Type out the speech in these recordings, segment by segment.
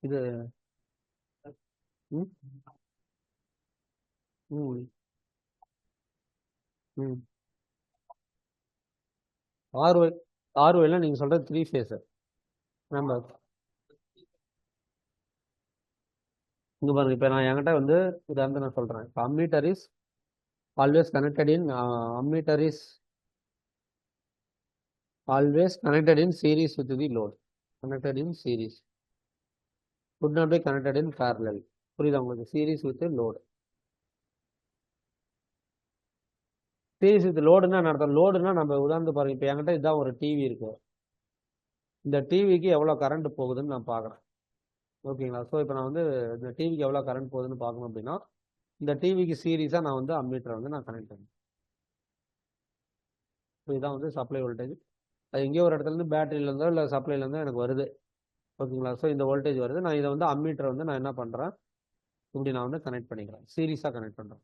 இது ம் ம் ம் ஆர்ஒய் ஆர்ஒய்ல நீங்கள் சொல்கிறது த்ரீ ஃபேஸு. நம்ம இங்கே பாருங்க, இப்போ நான் என்கிட்ட வந்து உதாரணத்தை நான் சொல்கிறேன். இப்போ ammeter is always connected in ammeter is always connected in series with the load. Connected in series. Could not be connected in parallel. புரியுதா உங்களுக்கு? series with the load. series with loadனா என்ன அர்த்தம்? லோடுனா நம்ம உதாரணத்து பாருங்க, இப்போ என்கிட்ட இதான் ஒரு டிவி இருக்கு. இந்த டிவிக்கு எவ்வளோ கரண்ட் போகுதுன்னு நான் பார்க்குறேன். ஓகேங்களா? ஸோ இப்போ நான் வந்து இந்த டிவிக்கு எவ்வளோ கரண்ட் போகுதுன்னு பார்க்கணும் அப்படின்னா, இந்த டிவிக்கு சீரீஸாக நான் வந்து அம்மீட்டரை வந்து நான் கனெக்ட் பண்ணேன். ஸோ இதான் வந்து சப்ளை வோல்டேஜ். அது எங்கேயோ ஒரு இடத்துலேருந்து பேட்டரியிலேருந்தோ இல்லை சப்ளைலேருந்தோ எனக்கு வருது. ஓகேங்களா? ஸோ இந்த வோல்டேஜ் வருது. நான் இதை வந்து அம்மீட்டரை வந்து நான் என்ன பண்ணுறேன், இப்படி நான் வந்து கனெக்ட் பண்ணிக்கிறேன், சீரீஸாக கனெக்ட் பண்ணுறேன்.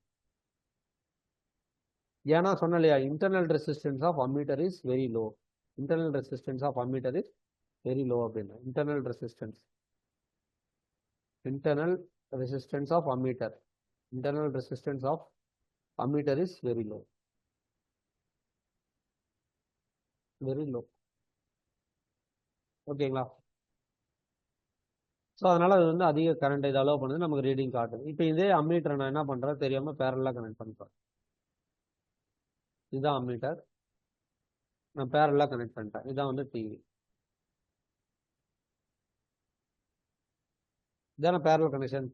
ஏன்னா சொன்ன இல்லையா, internal resistance of ammeter is very low. Internal resistance of ammeter is very low அப்படின்னு. Internal resistance of ammeter, internal resistance of ammeter is very low, very low. ஓகேங்களா? ஸோ அதனால அது வந்து அதிக கரண்ட் இது அலோவ் பண்ணுது, நமக்கு ரீடிங் காட்டுது. இப்போ இதே அம்மீட்டரை நான் என்ன பண்ணுறேன் தெரியாமல் பேரலாக கனெக்ட் பண்ணிப்பேன். இதுதான் அம்மீட்டர், நான் பேரலாக கனெக்ட் பண்ணிட்டேன். இதான் வந்து டிவி. இதான பேரல் கனெக்ஷன்.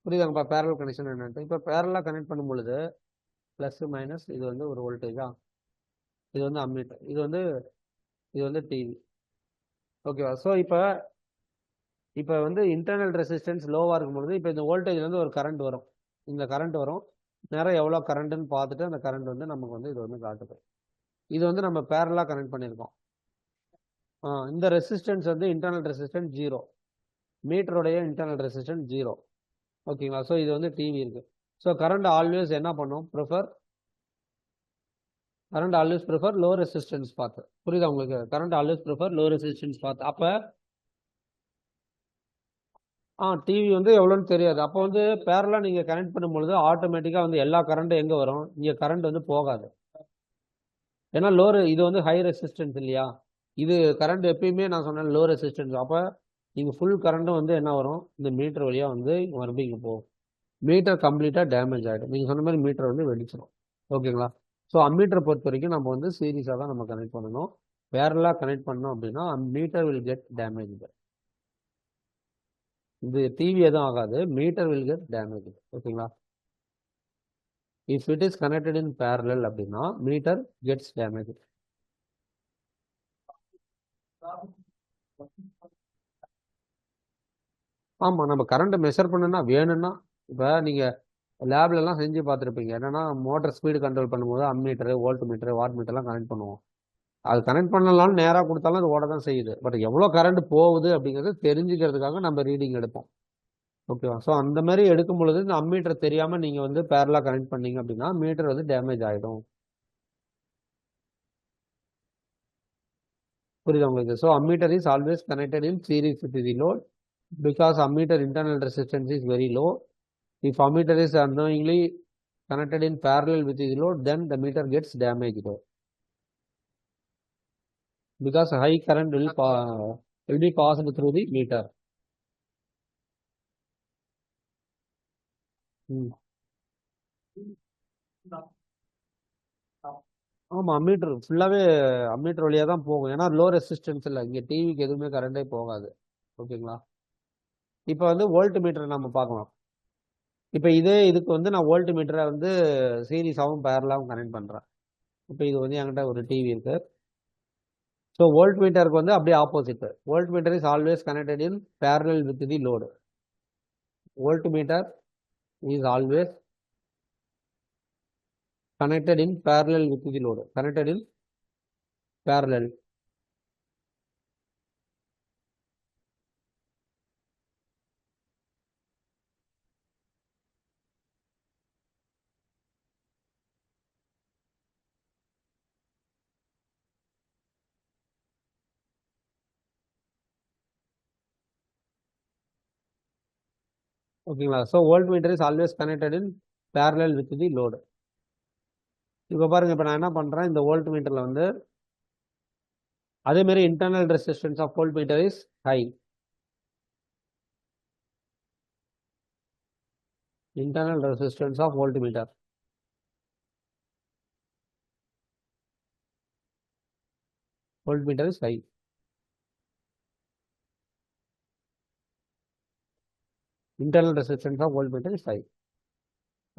புரியுதாங்கப்பா பேரல் கனெக்ஷன் என்னன்ட்டு? இப்போ பேரலாக கனெக்ட் பண்ணும் பொழுது ப்ளஸ் மைனஸ் இது வந்து ஒரு வோல்டேஜா, இது வந்து அம்மீட்டர், இது வந்து டிவி. ஓகேவா? ஸோ இப்போ வந்து இன்டர்னல் ரெசிஸ்டன்ஸ் லோவாக இருக்கும்பொழுது இப்போ இந்த வோல்டேஜ்லேருந்து ஒரு கரண்ட் வரும். இந்த கரண்ட் வரும், நேரம் எவ்வளோ கரண்ட்டுன்னு பார்த்துட்டு அந்த கரண்ட் வந்து நமக்கு வந்து இது வந்து காட்டுது. இது வந்து நம்ம பேரலாக கனெக்ட் பண்ணியிருக்கோம். இந்த ரெசிஸ்டன்ஸ் வந்து இன்டர்னல் ரெசிஸ்டன்ஸ் 0, மீட்டருடைய இன்டர்னல் ரெசிஸ்டன்ஸ் 0. ஓகேங்களா? ஸோ இது வந்து டிவி இருக்கு. ஸோ கரண்ட் ஆல்வேஸ் என்ன பண்ணும், current always prefer low resistance பார்த்து. புரியுதா உங்களுக்கு? Current always prefer low resistance பார்த்து. அப்போ டிவி வந்து எவ்வளோன்னு தெரியாது. அப்போ வந்து பேரலாக நீங்கள் கனெக்ட் பண்ணும்பொழுது ஆட்டோமேட்டிக்காக வந்து எல்லா கரண்ட்டும் எங்கே வரும், இங்கே கரண்ட் வந்து போகாது. ஏன்னா இது வந்து ஹை ரெசிஸ்டன்ஸ் இல்லையா? இது கரண்ட் எப்பயுமே நான் சொன்னேன் லோ ரெசிஸ்டன்ஸ். அப்போ நீங்கள் ஃபுல் கரண்ட்டும் வந்து என்ன வரும், இந்த மீட்டர் வழியாக வந்து மறுபடியும் இங்கே போகும். மீட்டர் கம்ப்ளீட்டாக டேமேஜ் ஆகிடும். நீங்கள் சொன்ன மாதிரி மீட்டர் வந்து வெடிச்சிடும். ஓகேங்களா? ஸோ அம்மீட்டரை பொறுத்த வரைக்கும் நம்ம வந்து சீரியஸாக தான் நம்ம கனெக்ட் பண்ணணும். பேரலாக கனெக்ட் பண்ணோம் அப்படின்னா மீட்டர் வில் கெட் டேமேஜ். இது டிவி எதுவும் ஆகாது, மீட்டர் வில் கெட் டேமேஜ். ஓகேங்களா? If it is connected in parallel அப்படின்னா மீட்டர் கெட்ஸ் டேமேஜ். ஆமாம், நம்ம கரண்ட்டை மெஷர் பண்ணுன்னா வேணும்னா, இப்போ நீங்கள் லேப்லலாம் செஞ்சு பார்த்துருப்பீங்க. என்னன்னா மோட்டர் ஸ்பீடு கண்ட்ரோல் பண்ணும்போது அம்மீட்டரு, வோல்ட் மீட்டரு, வாட் மீட்டர்லாம் கனெக்ட் பண்ணுவோம். அது கனெக்ட் பண்ணலாம்னு நேராக கொடுத்தாலும் அது ஓட தான் செய்யுது. பட் எவ்வளோ கரண்ட் போகுது அப்படிங்கிறது தெரிஞ்சுக்கிறதுக்காக நம்ம ரீடிங் எடுப்போம். ஓகேவா? ஸோ அந்த மாதிரி எடுக்கும் பொழுது இந்த அம்மீட்டர் தெரியாமல் நீங்கள் வந்து பேரலாக கனெக்ட் பண்ணீங்க அப்படின்னா மீட்டர் வந்து டேமேஜ் ஆகிடும். புரியுதா உங்களுக்கு? So ammeter is always connected in series with the load because ammeter internal resistance is very low. If ammeter is unknowingly connected in parallel with the load, then the meter gets damaged because high current will be passed through the meter. ஆமாம், ammeter ஃபுல்லாகவே ammeter வழியாக தான் போகும். ஏன்னா low resistance இல்லை, இங்கே டிவிக்கு எதுவுமே கரண்டே போகாது. ஓகேங்களா? இப்போ வந்து வோல்ட் மீட்டர் நம்ம பார்க்கலாம். இப்போ இதுக்கு வந்து நான் வோல்ட் மீட்டரை வந்து சீரிஸாகவும் பேரலாகவும் கனெக்ட் பண்ணுறேன். இப்போ இது வந்து என்கிட்ட ஒரு டிவி இருக்கு. ஸோ வோல்ட் மீட்டருக்கு வந்து அப்படியே opposite. Volt metre is always connected in parallel with the load. Volt metre is always connected in parallel with the load. Connected in parallel. ஓகேங்களா? So volt metre is always connected in parallel with the load. இப்போ பாருங்க, இப்போ நான் என்ன பண்றேன், இந்த volt மீட்டர்ல வந்து அதே மாதிரி internal resistance of voltmeter is high. Internal resistance of voltmeter. Voltmeter is high. Internal resistance of voltmeter is high.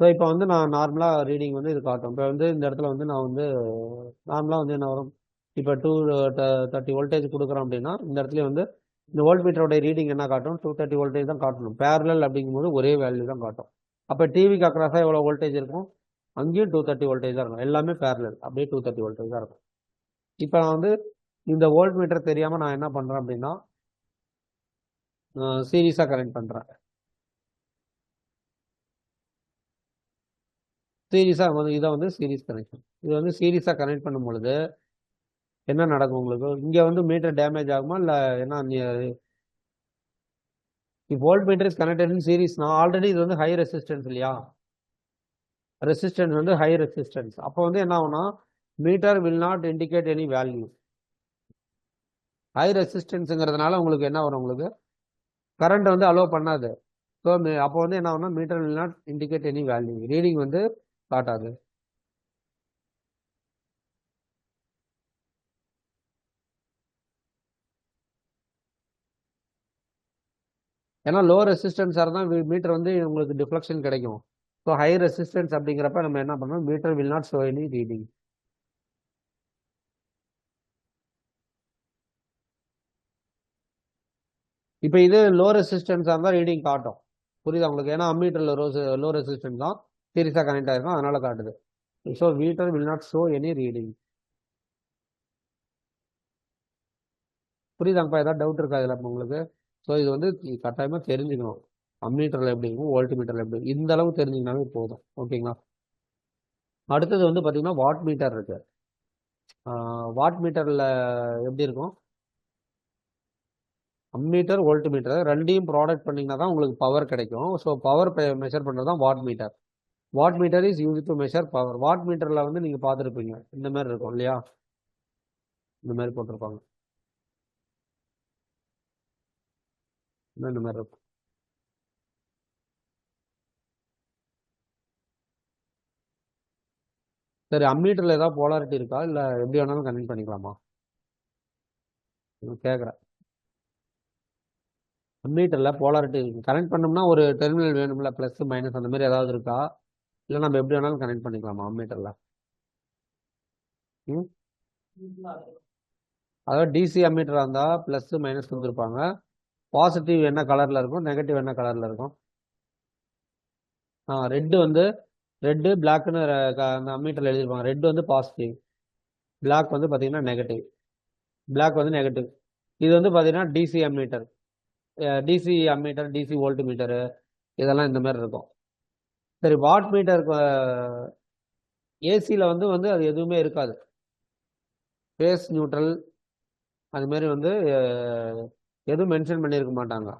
So இப்போ வந்து நான் நார்மலாக ரீடிங் வந்து இது காட்டும். இப்போ வந்து இந்த இடத்துல வந்து நான் வந்து நார்மலாக வந்து என்ன வரும், இப்போ 230 வோல்டேஜ் கொடுக்குறோம் அப்படின்னா இந்த இடத்துல வந்து இந்த வோல்ட் மீட்டரோட ரீடிங் என்ன காட்டும், 230 வோல்டேஜ் தான் காட்டணும். பேரலல் அப்படிங்கும்போது ஒரே வேல்யூ தான் காட்டும். அப்போ டிவிக்கு அக்ராஸாக எவ்வளோ வோல்டேஜ் இருக்கும், அங்கேயும் 230 வோல்டேஜ் தான் இருக்கும். எல்லாமே பேரலல், அப்படியே 230 வோல்டேஜ் தான் இருக்கும். இப்போ நான் வந்து இந்த வோல்ட் மீட்டர் தெரியாமல் நான் என்ன பண்ணுறேன் அப்படின்னா சீரீஸாக கனெக்ட் பண்ணுறேன். சீரீஸாக வந்து இதை வந்து சீரீஸ் கனெக்ஷன். இது வந்து சீரீஸாக கனெக்ட் பண்ணும் பொழுது என்ன நடக்கும் உங்களுக்கு, இங்கே வந்து மீட்டர் டேமேஜ் ஆகுமா இல்லை என்ன? Voltmeter is connected in சீரீஸ்னா ஆல்ரெடி இது வந்து ஹை ரெசிஸ்டன்ஸ் இல்லையா, ரெசிஸ்டன்ஸ் வந்து ஹை ரெசிஸ்டன்ஸ். அப்போ வந்து என்ன ஆகும்னா meter will not indicate any value. High ரெசிஸ்டன்ஸுங்கிறதுனால உங்களுக்கு என்ன வரும், உங்களுக்கு கரண்ட் வந்து அலோவ் பண்ணாது. ஸோ அப்போ வந்து என்ன ஆகும்னா meter will not indicate any value, reading வந்து காட்டாது. ஏன்னா லோ ரெசிஸ்டன்ஸாக இருந்தால் மீட்டர் வந்து உங்களுக்கு டிஃப்ளெக்ஷன் கிடைக்கும். ஸோ ஹை ரெசிஸ்டன்ஸ் அப்படிங்கிறப்ப நம்ம என்ன பண்ணோம், meter will not show any reading. இப்போ இது லோ ரெசிஸ்டன்ஸாக இருந்தால் ரீடிங் காட்டும். புரியுதா உங்களுக்கு? ஏன்னா அம்மீட்டரில் லோ ரெசிஸ்டன்ஸ் தான் சீரியஸாக கனெக்ட் ஆகிருக்கும், அதனால காட்டுது. So meter will not show any reading. புரியுதாங்கப்பா? ஏதாவது டவுட் இருக்கா இதில் உங்களுக்கு? ஸோ இது வந்து கட்டாயமாக தெரிஞ்சுக்கணும். அம்மீட்டரில் எப்படி இருக்கும், வோல்ட் மீட்டரில் எப்படி, இந்த அளவு தெரிஞ்சுக்கினாவே போதும். ஓகேங்களா? அடுத்தது வந்து பார்த்தீங்கன்னா வாட் மீட்டர் இருக்கு. வாட் மீட்டரில் எப்படி இருக்கும், அம்மீட்டர் வோல்ட் மீட்டர் ரெண்டையும் ப்ராடக்ட் பண்ணிங்கன்னா தான் உங்களுக்கு பவர் கிடைக்கும். ஸோ பவர் மெஷர் பண்ணுறது தான் watt meter. Watt meter is use to measure power. What மீட்டரில் வந்து நீங்கள் பார்த்துருப்பீங்க, இந்த மாதிரி இருக்கும் இல்லையா, இந்த மாதிரி போட்டிருப்பாங்க, இந்த மாதிரி இருக்கும். சரி, அம்மீட்டரில் ஏதாவது போலாரிட்டி இருக்கா, இல்லை எப்படி வேணாலும் கனெக்ட் பண்ணிக்கலாமா கேட்குறேன். அம்மீட்டரில் போலாரிட்டி கனெக்ட் பண்ணோம்னா ஒரு டெர்மினல் வேணும்ல, ப்ளஸ் மைனஸ் அந்த மாதிரி ஏதாவது இருக்கா, இல்லை நம்ம எப்படி வேணாலும் கனெக்ட் பண்ணிக்கலாமா அம்மீட்டரில்? ம் அதாவது டிசி அம்மீட்டராக இருந்தால் ப்ளஸ் மைனஸ் கொடுத்துருப்பாங்க. பாசிட்டிவ் என்ன கலரில் இருக்கும், நெகட்டிவ் என்ன கலரில் இருக்கும்? ரெட்டு வந்து ரெட்டு பிளாக்னு அந்த அம்மீட்டரில் எழுதியிருப்பாங்க. ரெட் வந்து பாசிட்டிவ், பிளாக் வந்து பார்த்தீங்கன்னா நெகட்டிவ். பிளாக் வந்து நெகட்டிவ். இது வந்து பார்த்தீங்கன்னா DC ammeter. DC ammeter, DC voltmeter, இதெல்லாம் இந்த மாதிரி இருக்கும். சரி, வாட் மீட்டருக்கு ஏசியில் வந்து வந்து அது எதுவுமே இருக்காது, ஃபேஸ் நியூட்ரல் அது மாதிரி வந்து எதுவும் மென்ஷன் பண்ணியிருக்க மாட்டாங்க.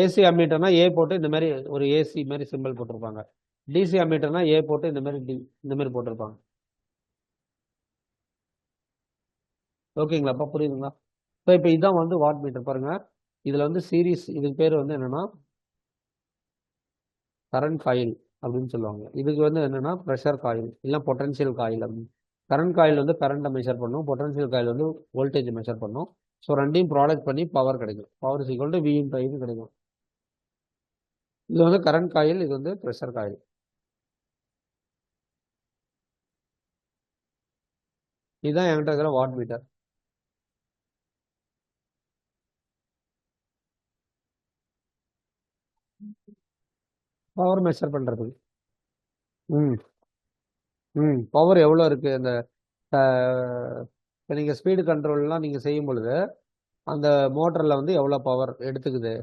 ஏசி அம்மீட்டர்னா ஏ போட்டு இந்த மாதிரி ஒரு ஏசி மாதிரி சிம்பிள் போட்டிருப்பாங்க. டிசி அம்மீட்டர்னா ஏ போட்டு இந்த மாதிரி இந்த மாதிரி போட்டிருப்பாங்க. ஓகேங்களா? அப்போ புரியுதுங்களா? ஸோ இப்போ இதுதான் வந்து வாட் மீட்டர் பாருங்க. இதில் வந்து சீரீஸ், இதுக்கு பேர் வந்து என்னன்னா கரண்ட் காயில் அப்படின்னு சொல்லுவாங்க. இதுக்கு வந்து என்னன்னா ப்ரெஷர் காயில் இல்லை பொட்டன்ஷியல் காயில் அப்படின்னு. கரண்ட் காயில் வந்து கரண்ட்டை மெஷர் பண்ணும், பொட்டன்ஷியல் காயில் வந்து வோல்டேஜ் மெஷர் பண்ணும். ஸோ ரெண்டையும் ப்ராடக்ட் பண்ணி பவர் கிடைக்கும். Power is equal to V into ஐன்னு கிடைக்கும். இது வந்து கரண்ட் காயில், இது வந்து ப்ரெஷர் காயில். இதுதான் என்கிட்ட இருக்கிற வாட் மீட்டர். பவர் மெஷர் பண்ணுறதுக்கு. ம் பவர் எவ்வளோ இருக்குது அந்த இப்போ நீங்கள் ஸ்பீடு கண்ட்ரோல்லாம் நீங்கள் செய்யும் பொழுது அந்த மோட்டரில் வந்து எவ்வளோ பவர் எடுத்துக்குது,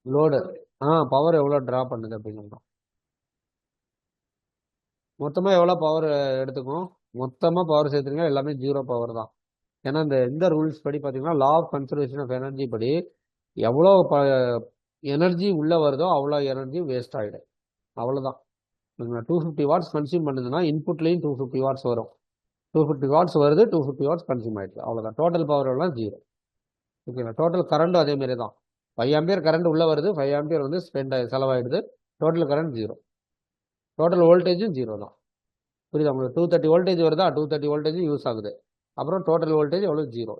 லோடு பவர் எவ்வளோ ட்ரா பண்ணுது அப்படிங்கிறோம். மொத்தமாக எவ்வளோ பவர் எடுத்துக்கும், மொத்தமாக பவர் சேர்த்துருங்க எல்லாமே 0 பவர் தான். ஏன்னா இந்த ரூல்ஸ் படி பார்த்தீங்கன்னா law of conservation of energy படி எவ்வளோ எனர்ஜி உள்ளே வருதோ அவ்வளோ எனர்ஜி வேஸ்ட் ஆகிடும். அவ்வளோதான். 250 வாட்ஸ் கன்சியூம் பண்ணுதுன்னா இன்புட்லேயும் 250 வாட்ஸ் வரும். 250 வாட்ஸ் வருது, 250 வாட்ஸ் கன்சியூம் ஆகிடுது. அவ்வளோதான். டோட்டல் பவர் எல்லாம் 0. ஓகேங்களா? டோட்டல் கரண்ட்டும் அதே மாதிரி தான். 5 ஆம்பியர் கரண்ட் உள்ளே வருது, 5 ஆம்பியர் வந்து செலவாயிடுது. Total current 0. டோட்டல் வோல்டேஜும் 0 தான். புரியுதா உங்களுக்கு? 230 வோல்டேஜ் வருதா, 230 வோல்டேஜ் யூஸ் ஆகுது. அப்புறம் டோட்டல் வோல்டேஜ் எவ்வளோ? 0.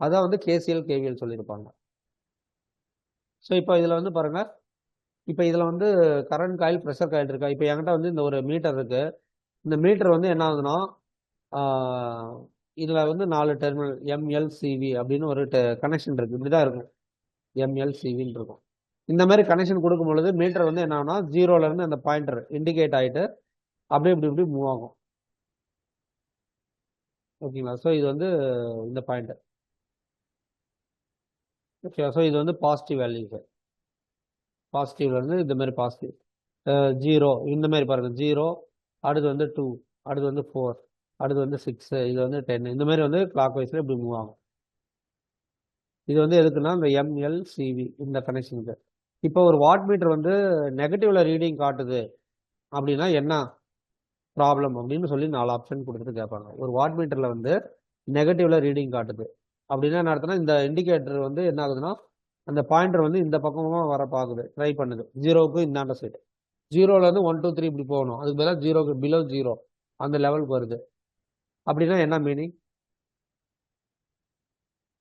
அதான் வந்து கேசிஎல் கேவிஎல் சொல்லியிருப்பாங்க. ஸோ இப்போ இதில் வந்து பாருங்கள், இப்போ இதில் வந்து கரண்ட் காயில், ப்ரெஷர் காயில் இருக்கா? இப்போ என்கிட்ட வந்து இந்த ஒரு மீட்டர் இருக்குது. இந்த மீட்டர் வந்து என்ன ஆகுதுன்னா, இதில் வந்து 4 டெர்மினல் எம்எல்சிவி அப்படின்னு ஒரு கனெக்ஷன் இருக்குது. இப்படி தான் இருக்கும், எம்எல்சிவின்னு இருக்கும். இந்த மாதிரி கனெக்ஷன் கொடுக்கும் பொழுது மீட்டர் வந்து என்ன ஆகுனா 0லேருந்து அந்த பாயிண்டர் இண்டிகேட் ஆகிட்டு அப்படியே இப்படி மூவ் ஆகும். ஓகேங்களா? ஸோ இது வந்து இந்த பாயிண்டர். ஓகே, ஸோ இது வந்து பாசிட்டிவ் வேல்யூ சார். பாசிட்டிவ்லேருந்து இந்த மாதிரி பாசிட்டிவ் 0 இந்த மாதிரி பாருங்கள். 0, அடுத்து வந்து 2, அடுத்து வந்து 4, அடுத்து வந்து 6, இது வந்து 10. இந்த மாதிரி வந்து கிளாக் வைஸில் இப்படி மூவ் ஆகும். இது வந்து எதுக்குன்னா இந்த எம்எல்சிவி இந்த கனெக்ஷனுக்கு. இப்போ ஒரு வாட் மீட்டர் வந்து நெகட்டிவ்ல ரீடிங் காட்டுது அப்படின்னா என்ன ப்ராப்ளம் அப்படின்னு சொல்லி 4 ஆப்ஷன் கொடுத்துட்டு கேட்பாங்க. ஒரு வாட் மீட்டரில் வந்து நெகட்டிவ்ல ரீடிங் காட்டுது அப்படின்னா என்ன அர்த்தம்னா, இந்த இண்டிகேட்டர் வந்து என்ன ஆகுதுன்னா அந்த பாயிண்டர் வந்து இந்த பக்கமாக வர பார்க்குது, ட்ரை பண்ணுது 0க்கு இந்தாண்ட சைடு. 0லேருந்து 1 2 3 இப்படி போகணும். அதுக்கு பதிலாக 0க்கு பிலோ 0 அந்த லெவலுக்கு வருது அப்படின்னா என்ன மீனிங்?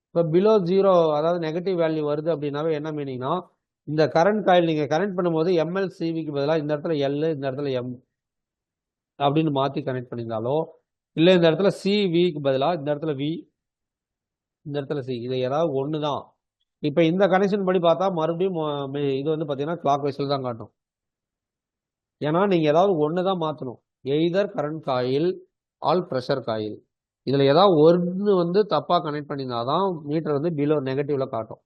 இப்போ பிலோ 0 அதாவது நெகட்டிவ் வேல்யூ வருது அப்படின்னாவே என்ன மீனிங்னா, இந்த கரண்ட் காயில் நீங்கள் கனெக்ட் பண்ணும்போது எம்எல்சிவிக்கு பதிலாக இந்த இடத்துல எல், இந்த இடத்துல எம் அப்படின்னு மாற்றி கனெக்ட் பண்ணியிருந்தாலோ, இல்லை இந்த இடத்துல சிவிக்கு பதிலாக இந்த இடத்துல வி, இந்த இடத்துல சி, இது ஏதாவது ஒன்று தான். இப்போ இந்த கனெக்ஷன் படி பார்த்தா மறுபடியும் இது வந்து பார்த்தீங்கன்னா கிளாக் வைஸில் தான் காட்டும். ஏன்னா நீங்கள் ஏதாவது ஒன்று தான் மாற்றணும். Either current coil all pressure coil. இதில் ஏதாவது ஒன்று வந்து தப்பாக கனெக்ட் பண்ணியிருந்தாதான் மீட்டர் வந்து பிலோ நெகட்டிவில் காட்டும்.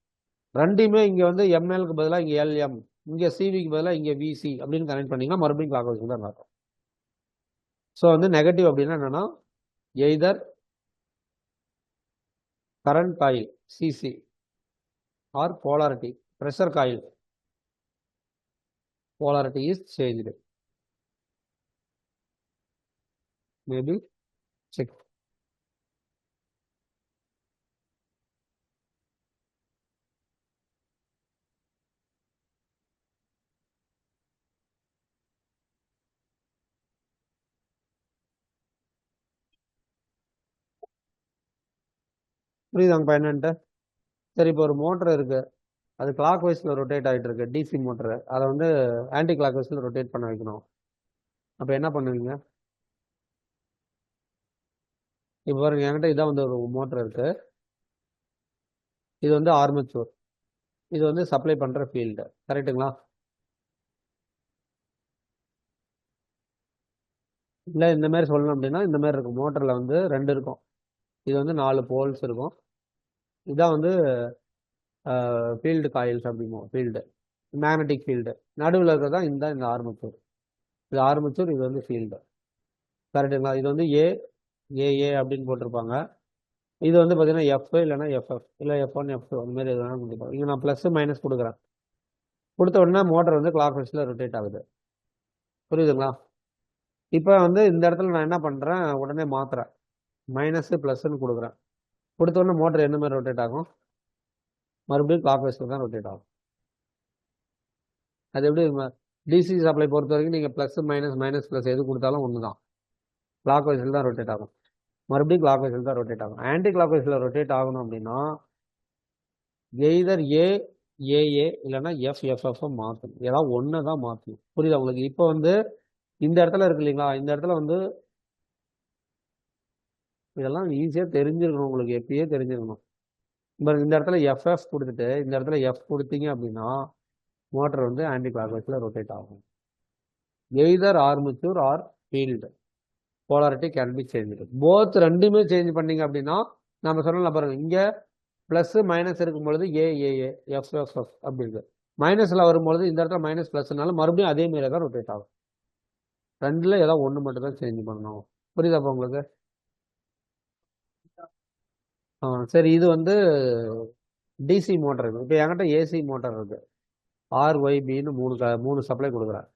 ரெண்டுமே இங்கே வந்து எம்எல்க்கு பதிலாக இங்கே எல்எம், இங்கே சிவிக்கு பதிலாக இங்கே விசி அப்படின்னு கனெக்ட் பண்ணிங்கன்னா மறுபடியும் கிளாக் வைஸில் தான் காட்டும். ஸோ வந்து நெகட்டிவ் அப்படின்னா என்னென்னா, either current coil CC or polarity pressure coil polarity is changed. Maybe check. புரியுதாங்க என்னன்ட்டு? சரி, இப்போ ஒரு மோட்டர் இருக்கு, அது கிளாக் வைஸில் ரொட்டேட் ஆகிட்டு இருக்கு, டிசி மோட்டரு. அதை வந்து ஆன்டி கிளாக் வைஸில் ரொட்டேட் பண்ண வைக்கணும். அப்போ என்ன பண்ணுவீங்க? இப்போ பாருங்க, என்கிட்ட இதான் வந்து ஒரு மோட்டர் இருக்கு. இது வந்து ஆர்மச்சூர், இது வந்து சப்ளை பண்ணுற ஃபீல்டு, கரெக்டுங்களா? இல்லை இந்த மாதிரி சொல்லணும் அப்படின்னா இந்த மாதிரி இருக்கும். மோட்டரில் வந்து 2 இருக்கும். இது வந்து 4 போல்ஸ் இருக்கும். இதான் வந்து ஃபீல்டு காயில்ஸ் அப்படிம்போம். ஃபீல்டு மேக்னெட்டிக் ஃபீல்டு நடுவில் இருக்கிறது தான் இந்த ஆர்மச்சூர். இது ஆர்மச்சூர், இது வந்து ஃபீல்டு, கரெக்டுங்களா? இது வந்து ஏஏ அப்படின்னு போட்டிருப்பாங்க. இது வந்து பார்த்தீங்கன்னா எஃப் இல்லைன்னா எஃப்எஃப் இல்லை F1 F2 அந்த மாதிரி எதுனா கொடுத்துருப்பாங்க. இங்கே நான் ப்ளஸ் மைனஸ் கொடுக்குறேன். கொடுத்த உடனே மோட்டர் வந்து கிளாக் வைஸில் ரொட்டேட் ஆகுது. புரியுதுங்களா? இப்போ வந்து இந்த இடத்துல நான் என்ன பண்ணுறேன், உடனே மாற்றுறேன், மைனஸு ப்ளஸ்ன்னு கொடுக்குறேன். கொடுத்த உடனே மோட்டர் என்ன மாதிரி ரொட்டேட் ஆகும்? மறுபடியும் கிளாக் வைஸில் தான் ரொட்டேட் ஆகும். அது எப்படி? டிசி சப்ளை பொறுத்த வரைக்கும் நீங்கள் ப்ளஸ் மைனஸ் மைனஸ் ப்ளஸ் எது கொடுத்தாலும் ஒன்று தான், கிளாக் வைஸில் தான் ரொட்டேட் ஆகும். மறுபடியும் கிளாக் வைஸில் தான் ரொட்டேட் ஆகும். ஆன்டி கிளாக் வைஸில் ரொட்டேட் ஆகணும் அப்படின்னா எய்தர் ஏஏ இல்லைன்னா எஃப்எஃப்எஃப் மாற்றணும். ஏதாவது ஒன்று தான் மாற்றணும். புரியுதா உங்களுக்கு? இப்போ வந்து இந்த இடத்துல இருக்கு இல்லைங்களா, இந்த இடத்துல வந்து இதெல்லாம் ஈஸியாக தெரிஞ்சிருக்கணும் உங்களுக்கு, எப்பயே தெரிஞ்சிருக்கணும். இந்த இடத்துல எஃப்எஃப் கொடுத்துட்டு இந்த இடத்துல எஃப் கொடுத்தீங்க அப்படின்னா மோட்டர் வந்து ஆன்டி கிளாக் வைஸில் ரொட்டேட் ஆகும். Either armature or field polarity can be change. Both ரெண்டுமே சேஞ்ச் பண்ணீங்க அப்படின்னா நம்ம சொல்லலாம் பாருங்க, இங்கே ப்ளஸ் மைனஸ் இருக்கும் பொழுது ஏஏஏ எஃப்எஃப்எஃப் அப்படி இருக்கு. மைனஸில் வரும்பொழுது இந்த இடத்துல மைனஸ் ப்ளஸ்னால மறுபடியும் அதே மாரி தான் ரொட்டேட் ஆகும். ரெண்டில் ஏதாவது ஒன்று மட்டும் தான் சேஞ்ச் பண்ணணும். புரியுதாப்பா உங்களுக்கு? சரி, இது வந்து டிசி மோட்டர் இருக்கு. இப்போ என்கிட்ட ஏசி மோட்டர் இருக்கு. RYBன்னு மூணு சப்ளை கொடுக்குறேன்.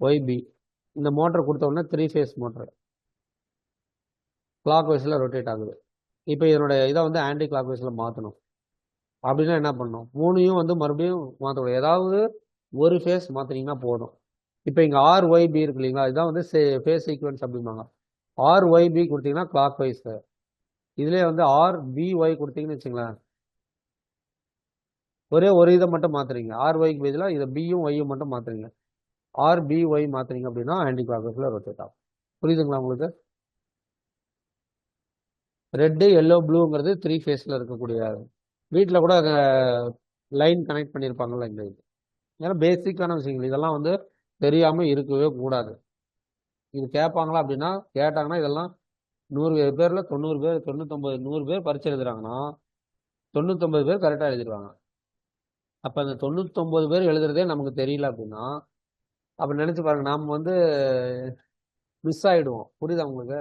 RYB இந்த மோட்டர் கொடுத்த உடனே 3 ஃபேஸ் மோட்டர் கிளாக் வைஸில் ரொட்டேட் ஆகுது. இப்போ இதனுடைய இதை வந்து ஆன்டி கிளாக் வைஸில் மாற்றணும் அப்படின்னா என்ன பண்ணணும்? மூணையும் வந்து மறுபடியும் மாற்றக்கூடாது. ஏதாவது ஒரு ஃபேஸ் மாற்றினீங்கன்னா போதும். இப்போ இங்கே RYB இருக்கு இல்லைங்களா, இதுதான் வந்து ஃபேஸ் சீக்வன்ஸ் அப்படிம்பாங்க. RYB கொடுத்தீங்கன்னா கிளாக் வைஸ். இதுலேயே வந்து RBY கொடுத்தீங்கன்னு வச்சுங்களேன், ஒரே ஒரு இதை மட்டும் மாற்றுறீங்க. RYக்கு பதிலாக இதை பியும் ஒய்யும் மட்டும் மாற்றுறீங்க. RBY மாற்றுறீங்க அப்படின்னா ஆன்டி கிளாக் வைஸில் ரொட்டேட் ஆகும். புரியுதுங்களா உங்களுக்கு? ரெட்டு எல்லோ ப்ளூங்கிறது 3 ஃபேஸில் இருக்கக்கூடிய, வீட்டில் கூட லைன் கனெக்ட் பண்ணியிருப்பாங்கல்ல இந்த இது. ஏன்னா பேசிக்கான விஷயங்கள் இதெல்லாம் வந்து தெரியாமல் இருக்கவே கூடாது. இது கேட்பாங்களா அப்படின்னா, கேட்டாங்கன்னா இதெல்லாம் 100 பேரில் 90 பேர் 99 100 பேர் பரிச்சை எழுதுறாங்கன்னா 99 பேர் கரெக்டாக எழுதிடுவாங்க. அப்போ அந்த 99 பேர் எழுதுறதே நமக்கு தெரியல அப்படின்னா, அப்போ நினச்சி பாருங்க, நாம் வந்து மிஸ் ஆகிடுவோம். புரியுதா உங்களுக்கு?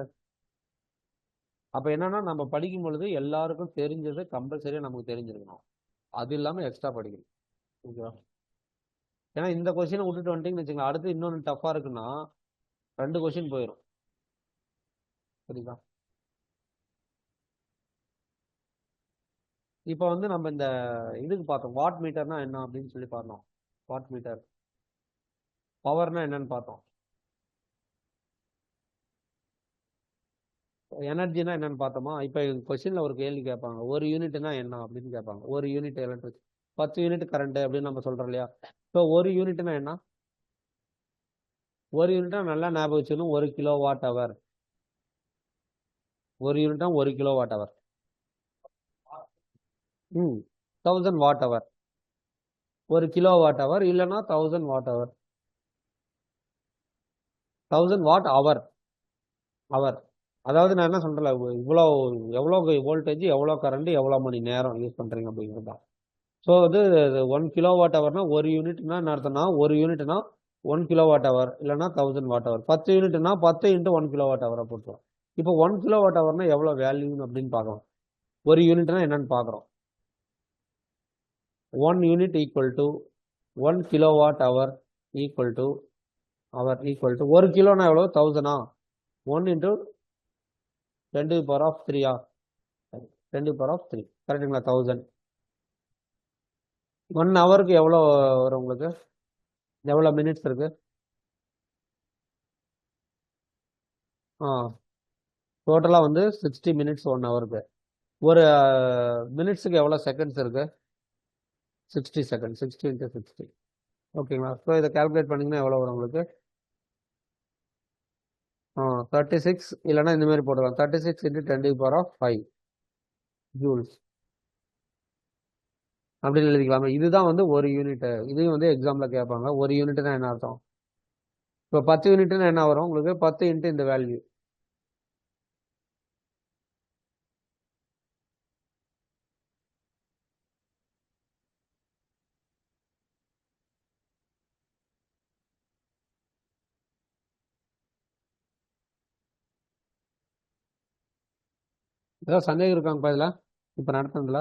அப்போ என்னன்னா, நம்ம படிக்கும் பொழுது எல்லாருக்கும் தெரிஞ்சது கம்பல்சரியாக நமக்கு தெரிஞ்சிருக்கணும். அது இல்லாமல் எக்ஸ்ட்ரா படிக்கணும். ஓகேவா? ஏன்னா இந்த கொஸ்டினை விட்டுட்டு வந்துட்டீங்கன்னு வச்சுக்கலாம், அடுத்து இன்னொன்று டஃப்பாக இருக்குன்னா 2 கொஸ்டின் போயிடும். சரிங்களா? இப்போ வந்து நம்ம இந்த இதுக்கு பார்த்தோம், வாட் மீட்டர்னா என்ன அப்படின்னு சொல்லி பார்த்தோம். Watt meter. பவர்னா என்னன்னு பார்த்தோம். எனர்ஜினா என்னன்னு பார்த்தோமா? இப்போ கொஸ்டின்ல ஒரு கேள்வி கேட்பாங்க, ஒரு யூனிட்னா என்ன அப்படின்னு கேட்பாங்க. ஒரு யூனிட் எலக்ட்ரிக் 10 யூனிட் கரண்ட் அப்படின்னு நம்ம சொல்றோம் இல்லையா? இப்போ ஒரு யூனிட்னா என்ன? ஒரு யூனிட்டா நல்லா ஞாபகம் வச்சுக்கணும், 1 கிலோ வாட் அவர். ஒரு யூனிட்டா 1 kilo watt hour. 1000 watt hour. 1 kilo watt hour இல்லைன்னா 1000 வாட் அவர். 1000 வாட் அவர். அவர் அதாவது நான் என்ன சொல்றேன், இவ்வளோ எவ்வளோ வோல்டேஜ், எவ்வளோ கரண்ட், எவ்வளோ மணி நேரம் யூஸ் பண்றீங்க அப்படிங்கிறது தான். ஸோ இது 1 கிலோ வாட் ஹவர்னா ஒரு யூனிட்னா என்ன அர்த்தம்னா, ஒரு யூனிட்னா 1 கிலோ வாட் ஹவர் இல்லைன்னா 1000 வாட் ஹவர். 10 யூனிட்னா 10 இன்ட்டு 1 கிலோ வாட் ஹவரை போட்டுரும். இப்போ 1 கிலோ வாட் ஹவர்னா எவ்வளோ வேல்யூன்னு அப்படின்னு பார்க்கலாம். ஒரு யூனிட்னா என்னன்னு பார்க்குறோம். 1 unit equal to 1 kilo watt hour equal to ஒரு கிலோனா எவ்வளோ? 1000. 1 இன்ட்டு 10⁻³ 10⁻³ கரெக்டுங்களா? 1000. 1 ஹவருக்கு எவ்வளோ வரும் உங்களுக்கு? எவ்வளோ மினிட்ஸ் இருக்கு? டோட்டலாக வந்து 60 மினிட்ஸ் 1 ஹவருக்கு. ஒரு மினிட்ஸுக்கு எவ்வளோ செகண்ட்ஸ் இருக்கு? 60 செகண்ட். 60 இன்ட்டு 60. ஓகேங்களா? ஸோ இதை கால்குலேட் பண்ணிங்கன்னா எவ்வளோ வரும் உங்களுக்கு? 36 இல்லைன்னா இந்த மாதிரி போட்டுக்கலாம், 36 இன்ட்டு 10⁵ ஜூல்ஸ் அப்படின்னு எழுதிக்கலாமா? இதுதான் வந்து ஒரு யூனிட்டு. இதையும் வந்து எக்ஸாம்பிள் கேட்பாங்க. ஒரு யூனிட்னா என்ன அர்த்தம்? இப்போ 10 யூனிட்னா என்ன வரும் உங்களுக்கு? 10 இன்ட்டு இந்த வேல்யூ. ஏதாவது சந்தேகம் இருக்காங்கப்பா இதில் இப்போ நடத்துனதுல?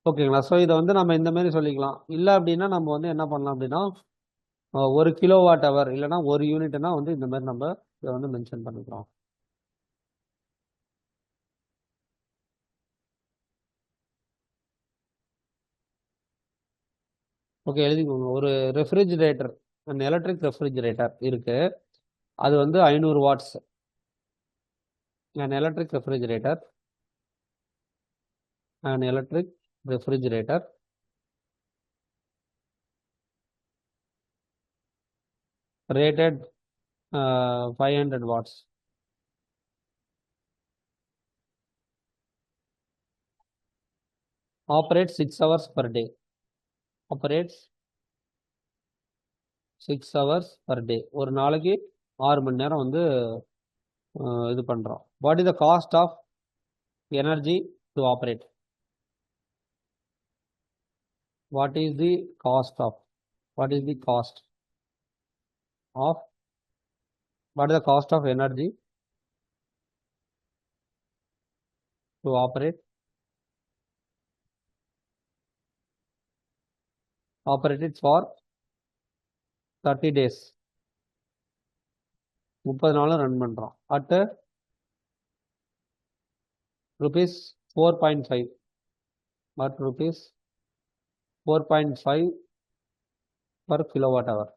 ஓகேங்களா? ஸோ இதை வந்து நம்ம இந்த மாதிரி சொல்லிக்கலாம். இல்லை அப்படின்னா நம்ம வந்து என்ன பண்ணலாம் அப்படின்னா, 1 கிலோ வாட் ஹவர் இல்லைன்னா ஒரு யூனிட்னா வந்து இந்த மாதிரி நம்ம இதை வந்து மென்ஷன் பண்ணிக்கிறோம். ஓகே, எழுதிக்கோங்க. ஒரு ரெஃப்ரிஜிரேட்டர், எலக்ட்ரிக் ரெஃப்ரிஜிரேட்டர் இருக்கு. அது வந்து 500 watts. Electric refrigerator electric refrigerator rated 500 watts. Operates 6 hours per day. Operates 6 hours per day. ஒரு நாளைக்கு 6 மணி நேரம் வந்து இது பண்றோம். What is the cost of energy to operate? What is the cost of? What is the cost of? What is the cost of energy to operate? Operated for 30 days. 30 நாளும் run பண்றோம். At rupees 4.5. At rupees 4.5 per kilowatt hour.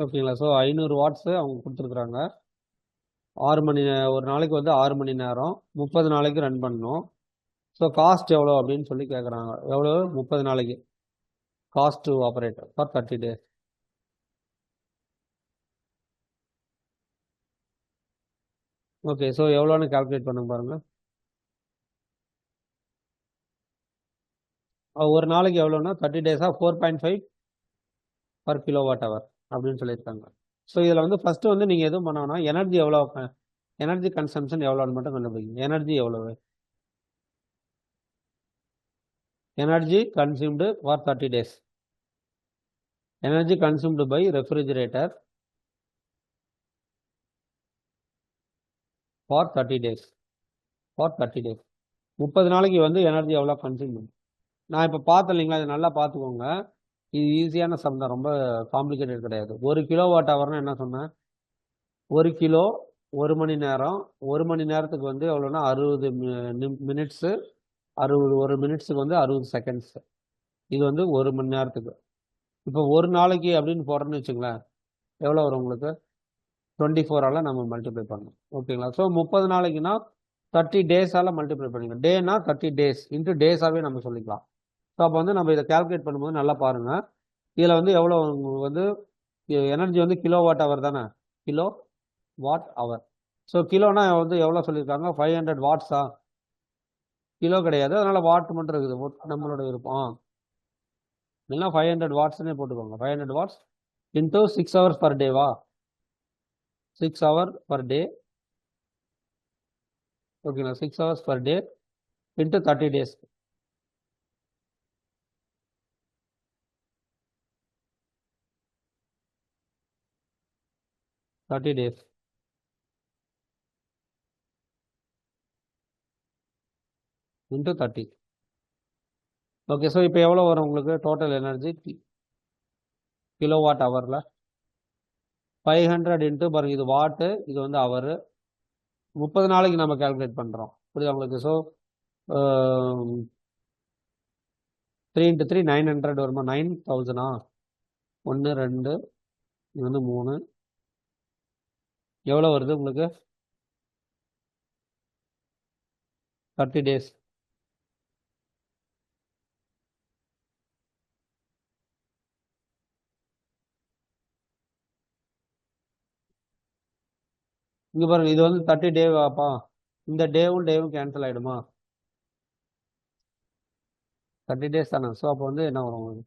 ஓகேங்களா? So 500 watts அவங்க கொடுத்துருக்குறாங்க. 6 மணி ஒரு நாளைக்கு வந்து 6 மணி நேரம் 30 நாளைக்கு ரன் பண்ணணும். ஸோ காஸ்ட் எவ்வளோ அப்படின்னு சொல்லி கேட்குறாங்க. எவ்வளோ? 30 நாளைக்கு cost to operate for 30 days. Okay, so எவ்வளோன்னு கால்குலேட் பண்ணுங்க பாருங்க. ஒரு நாளைக்கு எவ்வளோன்னா 30 days 4.5 பர் கிலோவாட் ஹவர் அப்படின்னு சொல்லியிருக்காங்க. ஸோ இதில் வந்து ஃபஸ்ட்டு வந்து நீங்கள் எதுவும் பண்ணோன்னா எனர்ஜி எவ்வளோ, எனர்ஜி கன்சம்ஷன் எவ்வளோன்னு மட்டும் கண்டுபிடிங்க. எனர்ஜி எவ்வளவு? Energy consumed for 30 days. Energy consumed by refrigerator for 30 days. For 30 days. 30 நாளைக்கு வந்து எனர்ஜி எவ்வளோ கன்சியூம் பண்ணும். நான் இப்போ பார்த்தேன் இல்லைங்களா, இது நல்லா பார்த்துக்கோங்க. இது ஈஸியான சம் தான், ரொம்ப காம்ப்ளிகேட்டட் கிடையாது. 1 கிலோவாட் ஹவர்னா என்ன சொன்னேன்? 1 கிலோ 1 மணி நேரம். 1 மணி நேரத்துக்கு வந்து எவ்வளோன்னா 60 மினிட்ஸு. 1 மினிட்ஸுக்கு வந்து 60 செகண்ட்ஸ். இது வந்து 1 மணி நேரத்துக்கு. இப்போ ஒரு நாளைக்கு அப்படின்னு போடுறேன்னு வச்சுங்களேன், எவ்வளோ வரும் உங்களுக்கு? 24ஆல் நம்ம மல்டிப்ளை பண்ணணும். ஓகேங்களா? ஸோ 30 நாளைக்குன்னா 30 டேஸால் மல்டிப்ளை பண்ணிக்கலாம். டேனா 30 days இன்ட்டு டேஸாகவே நம்ம சொல்லிக்கலாம். ஸோ அப்போ வந்து நம்ம இதை கால்குலேட் பண்ணும்போது நல்லா பாருங்கள். இதில் வந்து எவ்வளோ வந்து எனர்ஜி வந்து கிலோ வாட் ஹவர் தானே, கிலோ வாட் ஹவர். ஸோ கிலோனா வந்து எவ்வளோ சொல்லியிருக்காங்க? 500 வாட்ஸா? கிலோ கிடையாது, அதனால் வாட் மட்டும் இருக்குது, நம்மளோட விருப்பம். இல்லைன்னா 500 வாட்ஸ்னே போட்டுக்கோங்க. 500 watts into 6 hours per day. 6 hours per day. ஓகேங்களா? 6 hours per day into 30 days. 30 days. Into 30. Okay, so இப்போ எவ்வளோ வரும் உங்களுக்கு டோட்டல் எனர்ஜி கிலோ வாட் ஹவரில்? 500 இன்ட்டு பாருங்க, இது வாட்டு, இது வந்து ஹவரு. 30 நாளைக்கு நம்ம கால்குலேட் பண்ணுறோம். புரியுதா உங்களுக்கு? ஸோ 3 × 3 900 வருமா? 9000. 1 2 இது வந்து 3. எவ்வளோ வருது உங்களுக்கு? 30 days. இங்கே பாருங்க, இது வந்து 30 டேவாப்பா. இந்த டேவும் கேன்சல் ஆகிடுமா? 30 days தானே. ஸோ அப்போ வந்து என்ன வரும் உங்களுக்கு?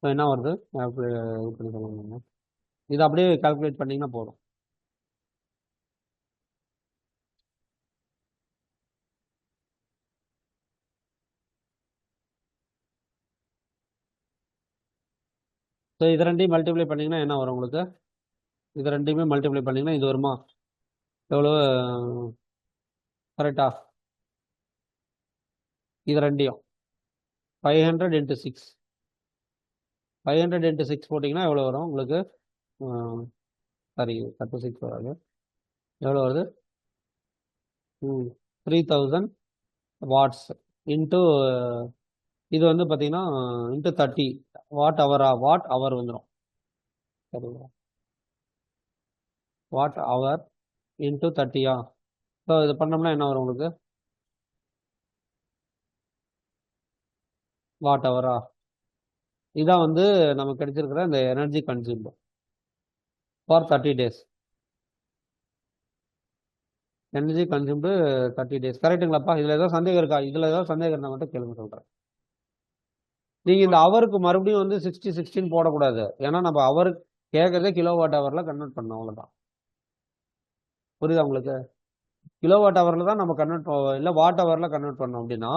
ஸோ என்ன வருது? இது பண்ணி சொல்லுங்க. இது அப்படியே கால்குலேட் பண்ணிங்கன்னா போதும். ஸோ இது ரெண்டையும் மல்டிப்ளை பண்ணிங்கன்னா என்ன வரும் உங்களுக்கு? இது ரெண்டையுமே மல்டிப்ளை பண்ணிங்கன்னா இது வருமா? எவ்வளோ? கரெக்டா? இது ரெண்டையும் 500 × 6. 500 into 6 போட்டிங்கன்னா எவ்வளோ வரும் உங்களுக்கு? சாரி 36 வராது. எவ்வளோ வருது? 3000 வாட்ஸ் இன்ட்டு இது வந்து பார்த்தீங்கன்னா இன்ட்டு 30 வாட் அவர் வந்துடும். சரிங்களா? வாட் அவர் இன்ட்டு 30யா? ஸோ இது பண்ணோம்னா என்ன வரும் உங்களுக்கு? வாட் அவரா? இதான் வந்து நமக்கு கிடைச்சிருக்கிற இந்த energy consumed for 30 days. Energy consumed 30 days. கரெக்டுங்களாப்பா? இதில் ஏதாவது சந்தேகம் இருக்கா? இதில் ஏதாவது சந்தேகம் இருந்தால் மட்டும் கேளுங்க, சொல்கிறேன். நீங்கள் இந்த அவருக்கு மறுபடியும் வந்து 60-16 போடக்கூடாது. ஏன்னா நம்ம அவருக்கு கேட்குறதே கிலோவாட் ஹவரில் கன்வெர்ட் பண்ணோம், அவ்வளோதான். புரியுதா உங்களுக்கு? கிலோவாட் ஹவரில் தான் நம்ம கன்வெர்ட், இல்லை வாட் ஹவரில் கன்வெர்ட் பண்ணோம் அப்படின்னா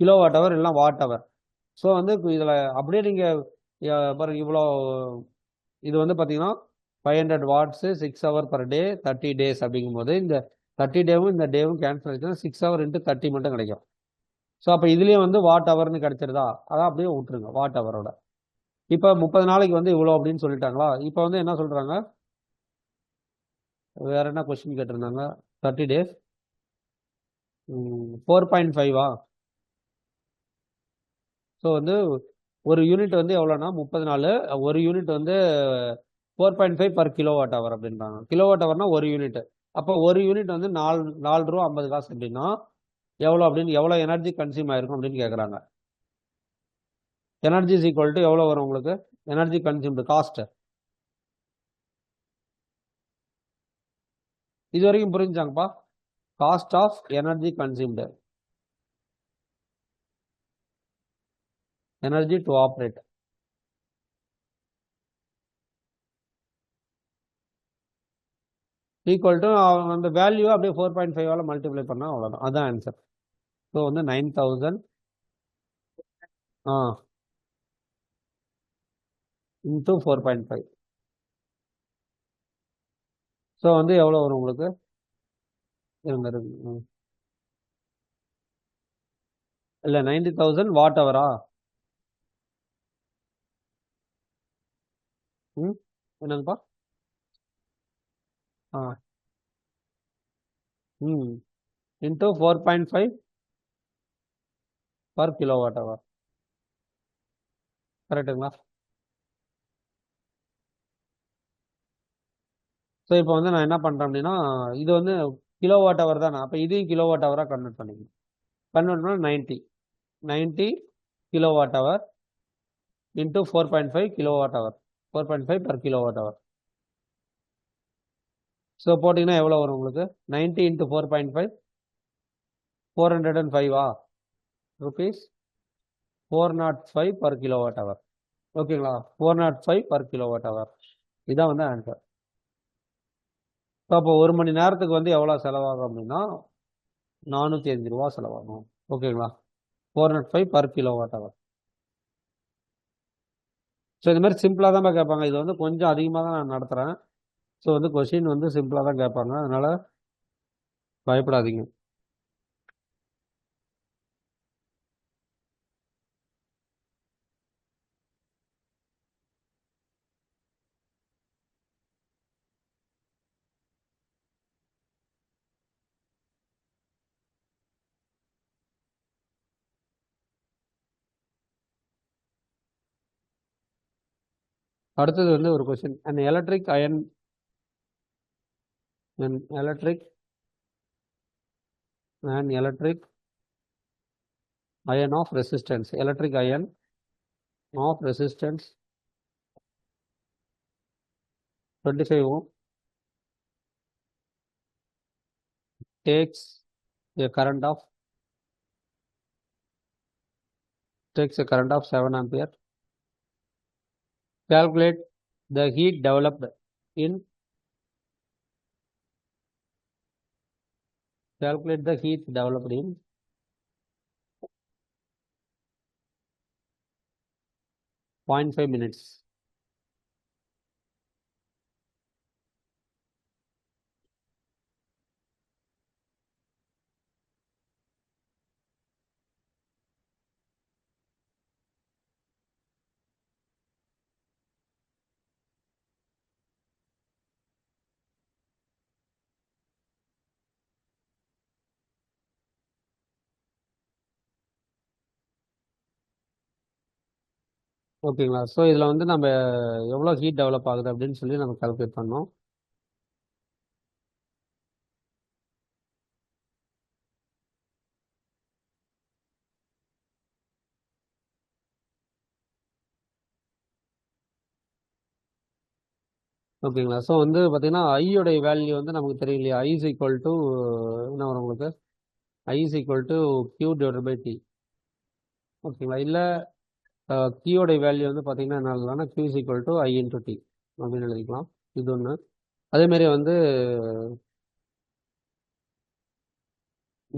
கிலோவாட் ஹவர் இல்லை வாட் ஹவர். ஸோ வந்து இதில் அப்படியே நீங்கள் பாருங்க, இவ்வளோ இது வந்து பார்த்தீங்கன்னா 500 watts 6 hour per day 30 days அப்படிங்கும்போது இந்த 30 டேவும் இந்த டேவும் கேன்சல் ஆச்சுன்னா 6 ஹவர் இன்ட்டு 30 மட்டும் கிடைக்கும். ஸோ அப்போ இதுலேயும் வந்து வாட் ஹவர்னு கிடைச்சிருதா? அதான் அப்படியே விட்டுருங்க வாட் ஹவரோட. இப்போ 30 நாளைக்கு வந்து இவ்வளோ அப்படின்னு சொல்லிட்டாங்களா? இப்போ வந்து என்ன சொல்கிறாங்க, வேற என்ன கொஸ்டின் கேட்டிருந்தாங்க? 30 டேஸ் 4.5வா? ஸோ வந்து ஒரு யூனிட் வந்து எவ்வளோனா 30 நாள், ஒரு யூனிட் வந்து 4.5 பர் கிலோவாட் ஹவர் அப்படின்றாங்க. கிலோவாட் ஹவர்னா ஒரு யூனிட். அப்போ ஒரு யூனிட் வந்து 4 ரூபா 50 காசு அப்படின்னா எவ்வளோ அப்படின்னு, எவ்வளோ எனர்ஜி கன்சியூம் ஆயிருக்கும் அப்படின்னு கேட்குறாங்க. எனர்ஜி இஸ் ஈக்குவல் டு எவ்வளோ வரும் உங்களுக்கு? Energy consumed cost. இது வரைக்கும் புரிஞ்சாங்கப்பா? Cost of energy consumed, energy to operate equal to அந்த வேல்யூ அப்படியே 4.5 மல்டிப்ளை பண்ணால் அவ்வளோதான். அதுதான் ஆன்சர். ஸோ வந்து 9000 இன்ட்டு 4.5. ஸோ வந்து எவ்வளோ வரும் உங்களுக்கு? இல்லை 90,000 வாட் ஹவரா? என்னங்கப்பா? Ah into 4.5 per kilowatt hour. கரெக்டுங்களா? ஸோ இப்போ வந்து நான் என்ன பண்ணுறேன் அப்படின்னா, இது வந்து கிலோவாட் ஹவர் தானே, அப்போ இதையும் கிலோவாட் ஹவராக கன்வெர்ட் பண்ணிக்கணும். கன்வெர்ட் பண்ணால் 90 kilowatt hour into 4.5 kilowatt hour, 4.5 per kilowatt hour. So போட்டிங்கன்னா எவ்வளோ வரும் உங்களுக்கு? 90 into 4.5 405 rupees 405 per kilowatt hour. ஓகேங்களா? 405 பர் கிலோவாட் ஹவர். இதான் வந்து ஆன்சர். ஸோ அப்போ ஒரு மணி நேரத்துக்கு வந்து எவ்வளோ செலவாகும் அப்படின்னா 405 ரூபா செலவாகும். ஓகேங்களா? 405 பர் கிலோவாட் ஹவர். ஸோ இது மாதிரி சிம்பிளாக தான் கேட்பாங்க. இது வந்து கொஞ்சம் அதிகமாக தான் நான் நடத்துகிறேன். ஸோ வந்து கொஷின் வந்து சிம்பிளாக தான் கேட்பாங்க, அதனால் பயப்படாதீங்க. அடுத்தது வந்து ஒரு question, an electric iron of resistance, electric iron of resistance 25 ohm takes a current of 7 ampere. Calculate the heat developed in 0.5 minutes. ஓகேங்களா? ஸோ இதில் வந்து நம்ம எவ்வளோ ஹீட் டெவலப் ஆகுது அப்படின்னு சொல்லி நம்ம கால்குலேட் பண்ணோம். ஓகேங்களா? ஸோ வந்து பார்த்தீங்கன்னா ஐயோடைய வேல்யூ வந்து நமக்கு தெரியும் இல்லையா? ஐ இஸ் ஈக்குவல் டு என்ன வரும் உங்களுக்கு? I is equal to Q divide by T. ஓகேங்களா? இல்லை கியூடைய வேல்யூ வந்து பார்த்தீங்கன்னா என்ன எழுதலாம்னா Q is equal to I into T அப்படின்னு எழுதிக்கலாம். இது ஒன்று. அதேமாரி வந்து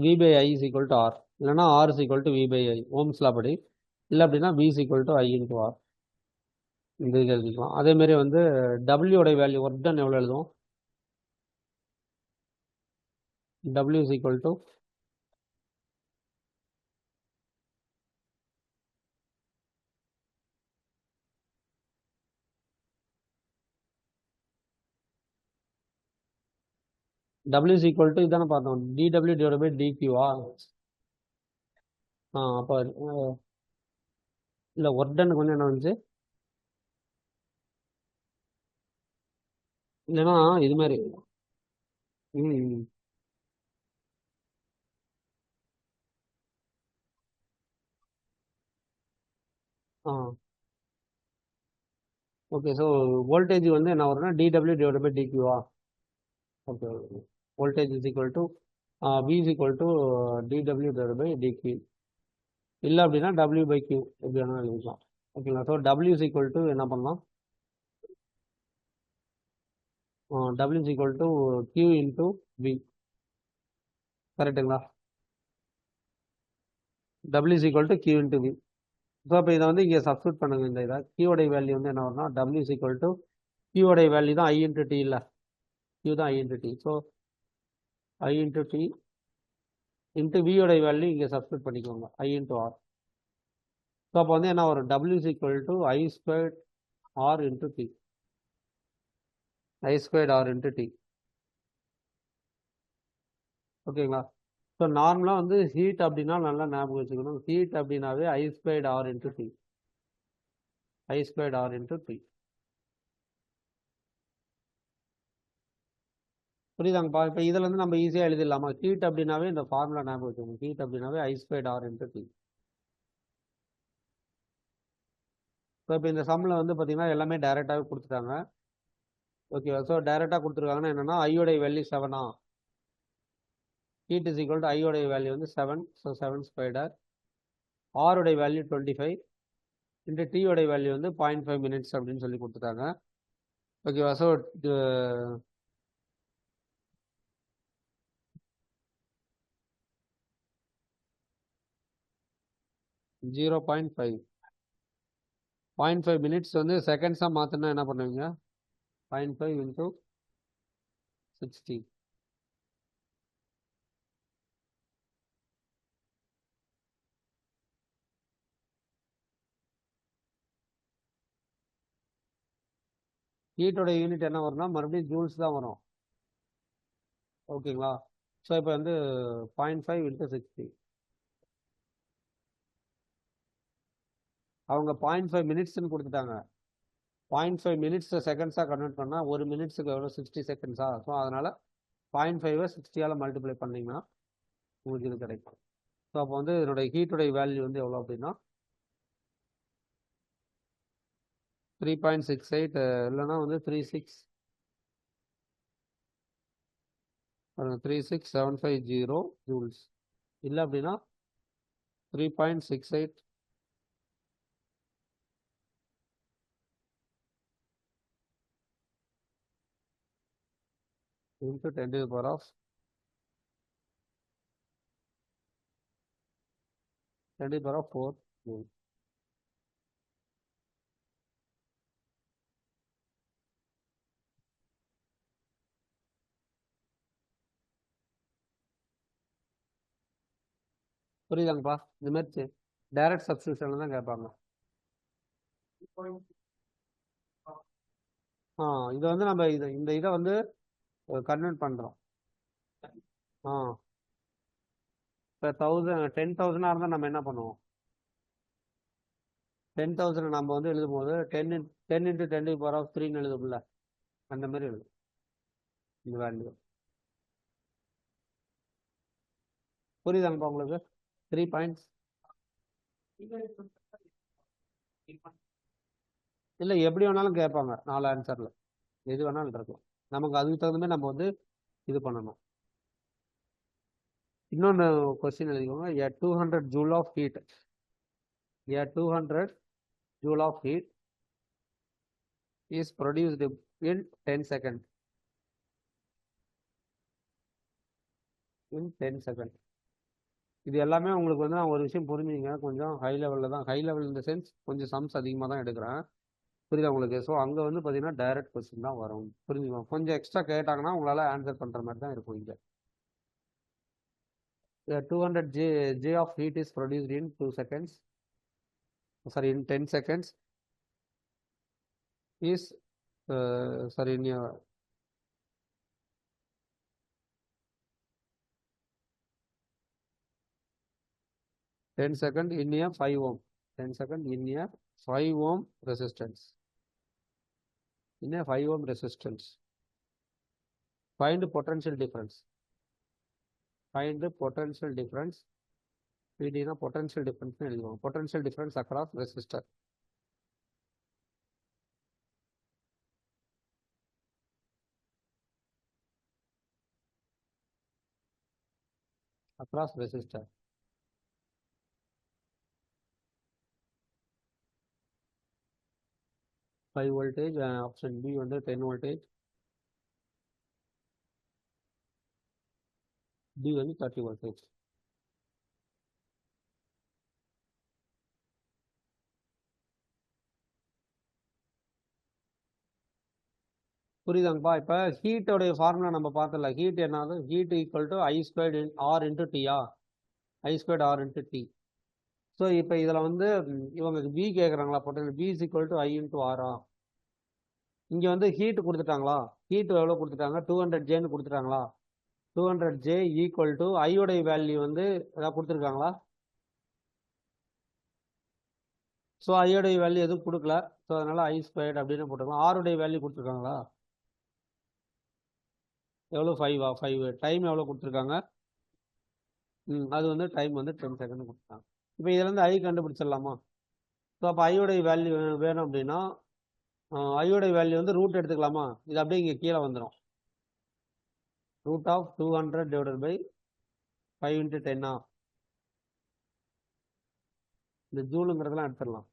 V by I is equal to R, இல்லைனா R is equal to V by I Ohm's law படி. இல்லை அப்படின்னா V is equal to I into R, இந்த இது எழுதிக்கலாம். அதேமாரி வந்து டபிள்யூடைய வேல்யூ ஒர்க் டன் எவ்வளோ எழுதுவோம்? W is equal to W is equal to இதானே பார்த்தோம், டிடபிள்யூ டிவைட் பை டிக்யூவா? அப்போ இல்லை ஒர்க் டனுக்கு வந்து என்ன வந்துச்சு? இல்லைன்னா இது மாதிரி ம் ஆ ஓகே. ஸோ வோல்டேஜ் வந்து என்ன வரும்னா டிடபிள்யூ டிவைட் பை டிக்யூவா? Okay. Voltage is equal to V is equal to d W divide by d Q. இல்லை அப்படின்னா டபிள்யூ பை கியூ எப்படி வேணாலும் எழுதிக்கலாம். ஓகேங்களா? So W is equal to என்ன பண்ணலாம்? W is equal to Q into V. கரெக்டுங்களா? W is equal to Q into V. So அப்போ இதை வந்து இங்கே சப்ஸ்டியூட் பண்ணுங்க. இந்த இதை கியூடைய வேல்யூ வந்து என்ன வரும்னா டபிள்யூ இஸ் ஈக்குவல் டு கியூடைய வேல்யூ தான் ஐ இன்டூ டி. இல்லை, கியூ தான் I into T. So I into T into வியோடைய வேல்யூ இங்கே சப்ஸ்டியூட் பண்ணிக்கோங்க, ஐ இன்டூ ஆர். ஸோ அப்போ வந்து என்ன வரும்? W is equal to I squared R into T. I squared R into T. ஓகேங்களா? ஸோ நார்மலாக வந்து ஹீட் அப்படின்னா நல்லா ஞாபகம் வச்சுக்கணும். ஹீட் அப்படின்னாவே I squared R into T. I squared R into T. புரியுதாங்கப்பா? இப்போ இதில் இருந்து நம்ம ஈஸியாக எழுதிடலாமா? ஹீட் அப்படின்னாவே இந்த ஃபார்முலா ஞாபகம் வச்சுக்கணும். ஹீட் அப்படின்னாவே I squared R into T. So இப்போ இந்த சம்மில் வந்து பார்த்தீங்கன்னா எல்லாமே டைரெக்டாகவே கொடுத்துட்டாங்க. ஓகேவா? ஸோ டைரெக்டாக கொடுத்துருக்காங்கன்னா என்னென்னா ஐயோடைய value 7. Heat is equal to ஐயோடைய வேல்யூ வந்து 7. So 7 squared R. ஆருடைய வேல்யூ 25 இன்ட்டு டியோடைய வேல்யூ வந்து 0.5 மினிட்ஸ் அப்படின்னு சொல்லி கொடுத்துட்டாங்க. ஓகேவா? ஸோ 0.5 0.5 மினிட்ஸ் வந்து செகண்ட்ஸாக மாற்றினா என்ன பண்ணுவீங்க? 0.5 இன்ட்டு 60. ஹீட்டோட யூனிட் என்ன வரும்னா மறுபடியும் ஜூல்ஸ் தான் வரும். ஓகேங்களா? ஸோ இப்போ வந்து 0.5 இன்ட்டு 60. அவங்க 0.5 மினிட்ஸ்ன்னு கொடுத்துட்டாங்க. 0.5 மினிட்ஸ் செகண்ட்ஸாக கன்வெர்ட் பண்ணால் ஒரு மினிட்ஸுக்கு எவ்வளோ? 60 செகண்ட்ஸா? ஸோ அதனால் 0.5 60ஆல் மல்டிப்ளை பண்ணிங்கன்னா உங்களுக்கு இது கிடைக்கும். ஸோ அப்போ வந்து இதனுடைய ஹீட்டுடைய வேல்யூ வந்து எவ்வளோ அப்படின்னா 3.68, இல்லைன்னா வந்து 36750 ஜூல்ஸ். இல்லை அப்படின்னா 3.68 into 10 to the power of 4 joule. புரியுதாங்கப்பா? இந்த மாதிரி டைரக்ட் சப்ஸ்டியூஷன்ல தான் கேட்பாங்க. இதை வந்து நம்ம இந்த இதை வந்து கன்வெர்ட் பண்ணுறோம். ஆ இப்போ 1000 10,000 இருந்தால் நம்ம என்ன பண்ணுவோம்? 10,000 நம்ம வந்து எழுதும் போது 10 into 10⁻³ எழுதும்ல, அந்த மாதிரி எழுதும் இந்த வேல்யூ. புரியுதாங்கப்பா உங்களுக்கு? 3 பாயிண்ட்ஸ். இல்லை, எப்படி வேணாலும் கேட்பாங்க 4 ஆன்சர்ல, எது வேணாலும் இருக்கும். நமக்கு அதுக்கு தகுந்த மாதிரி நம்ம வந்து இது பண்ணணும். இன்னொன்று கொஸ்டின் எழுதிக்கோங்க. A 200 joule of heat, a 200 joule of heat is produced in 10 seconds. In 10 seconds. இது எல்லாமே உங்களுக்கு வந்து நான் ஒரு விஷயம் புரிஞ்சுங்க, கொஞ்சம் ஹை லெவலில் தான், ஹை லெவல் இந்த சென்ஸ் கொஞ்சம் சம்ஸ் அதிகமாக தான் எடுக்கிறேன். புரியுதா உங்களுக்கு? ஸோ அங்கே வந்து பார்த்தீங்கன்னா டைரக்ட் கொஸ்டின் தான் வரும். புரிஞ்சுக்கோங்க. கொஞ்சம் எக்ஸ்ட்ரா கேட்டாங்கன்னா உங்களால் ஆன்சர் பண்ணுற மாதிரி தான் இருக்கும் இங்கே. 200 J of heat is produced in 2 seconds. Sorry, in 10 seconds is sorry in 10 seconds in a 5 ohm. 10 seconds in a 5 ohm resistance. In a 5 ohm resistance. Find potential difference. Find the potential difference. PD na potential difference ne எழுதுவோம். Potential difference across resistor. Across resistor. 5 voltage, option B வந்து 10 voltage, D வந்து 30 voltage. புரியுதாங்கப்பா? இப்போ ஹீட்டோடைய formula நம்ம பார்த்தல, heat என்னது? Heat equal to I² R into T. I² R into T. So இப்போ இதில் வந்து இவங்களுக்கு பி கேட்குறாங்களா? Potential P is equal to I into R. இங்கே வந்து ஹீட் கொடுத்துட்டாங்களா? ஹீட் எவ்வளோ கொடுத்துட்டாங்க? 200 Jன்னு கொடுத்துட்டாங்களா? 200 J ஈக்குவல் டு ஐயோடைய வேல்யூ வந்து ஏதாவது கொடுத்துருக்காங்களா? ஸோ ஐயோடைய வேல்யூ எதுவும் கொடுக்கல. ஸோ அதனால I² அப்படின்னு போட்டுக்கலாம். ஆருடைய வேல்யூ கொடுத்துருக்காங்களா? எவ்வளோ? 5. 5. டைம் எவ்வளோ கொடுத்துருக்காங்க? அது வந்து டைம் வந்து 10 செகண்ட் கொடுத்துருக்காங்க. இப்போ இதுலேருந்து ஐ கண்டுபிடிச்சிடலாமா? ஸோ அப்போ ஐயோடைய வேல்யூ வேணும் அப்படின்னா ஐயோடைய வேல்யூ வந்து ரூட் எடுத்துக்கலாமா? இது அப்படியே இங்கே கீழே வந்துடும். Root of 200 divided by 5 into 10. இந்த ஜூலுங்கிறதெல்லாம் எடுத்துடலாம்.